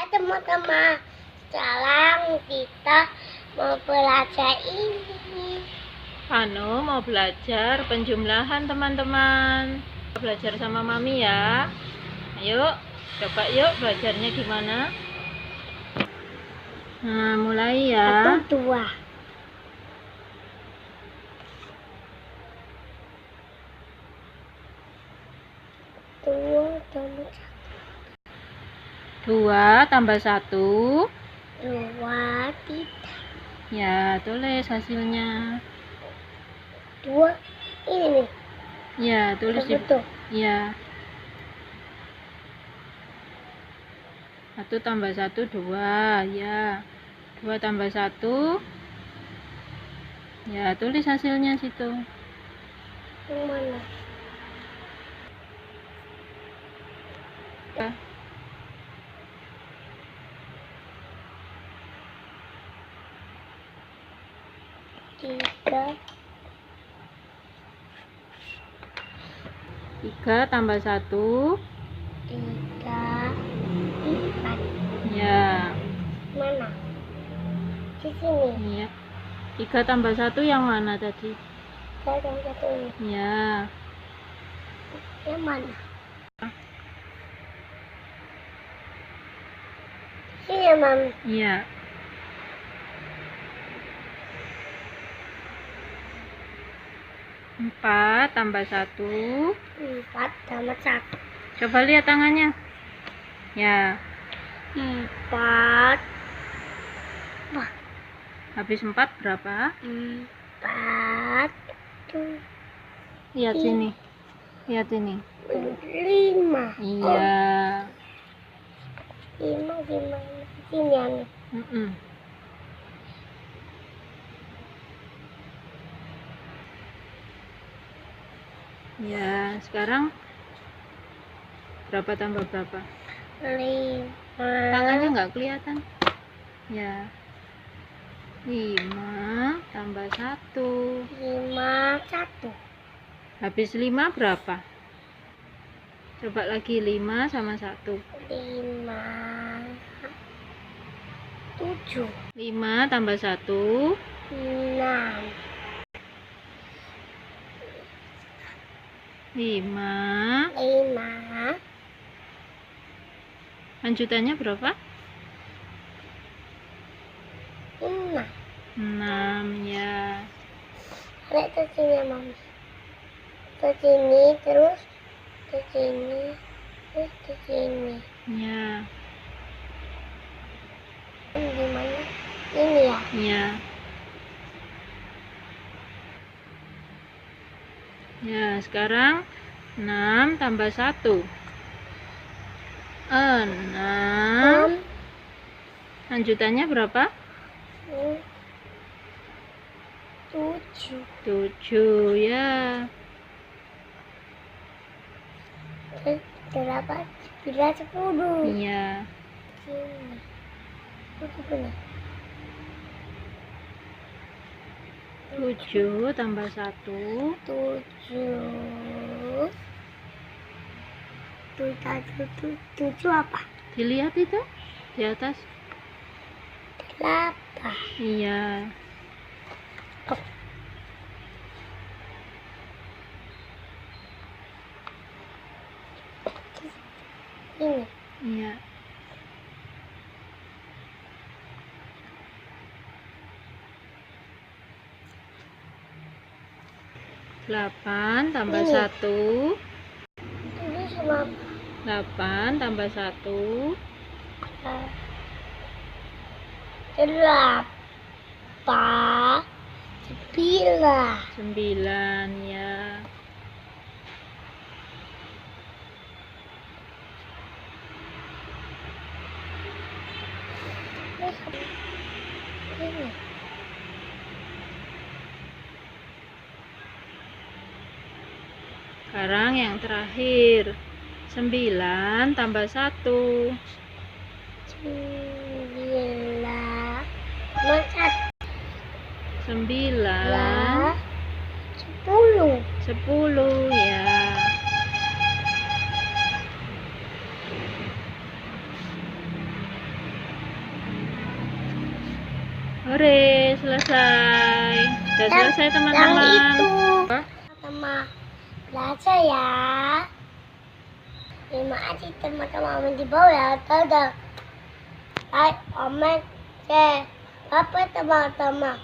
teman-teman, sekarang kita mau belajar ini. Mau belajar penjumlahan teman-teman. Belajar sama Mami ya. Ayo, coba yuk belajarnya gimana. Nah, mulai ya. 1, 2. Dua tambah 1. 2, 3. Ya, tulis hasilnya. 2. Ini nih. Ya, tulis di. Betul. Ya. 1 tambah 1 2. Ya. 2 tambah 1. Ya, tulis hasilnya situ. Yang mana? Ya. Tiga tambah 1. 3, 4. Ya. Mana? Di sini. Iya. 3 tambah 1 yang mana tadi? 3 tambah 1 ini. Ya. Yang mana? Sini ya, Mami. Iya. 4 tambah 1. 4 tambah 1. Coba lihat tangannya. Ya. 4. Wah. Habis 4 berapa? 4. Lihat sini. Lihat sini. 5. Iya. 5 gimana? Sini ya nih. Ya, sekarang berapa tambah berapa? 5. Tangannya nggak kelihatan. Ya. 5 tambah 1. 5, 1. Habis 5 berapa? Coba lagi 5 sama 1. 5, 7. 5 tambah 1. 6. 5. 5. Lanjutannya berapa? 6. 6 ya. Lihat ke sini ya, Mami. Ke sini, terus ke sini, terus ke sini. Ya. Gimana? Ini ya? Ya. Ya, sekarang 6 tambah 1. 6. Lanjutannya berapa? 7. 7 ya. Terus berapa? 9, 10. Iya. Sini. Itu benar. 7 tambah 1. 7. 7 apa? Dilihat itu di atas. 8. Iya. Ini. Iya. 8 tambah Ini. 1. Ini sama 8 tambah 1. 8. 9. 9 ya. Ini. Sekarang yang terakhir. 9 tambah 1. 9. 9. 10. 10 ya. Hore, selesai. Sudah selesai Yang teman-teman. itu. Sama belajar ya. Terima kasih teman-teman di bawah ya. Dadah. Like, comment, share. Bye teman-teman.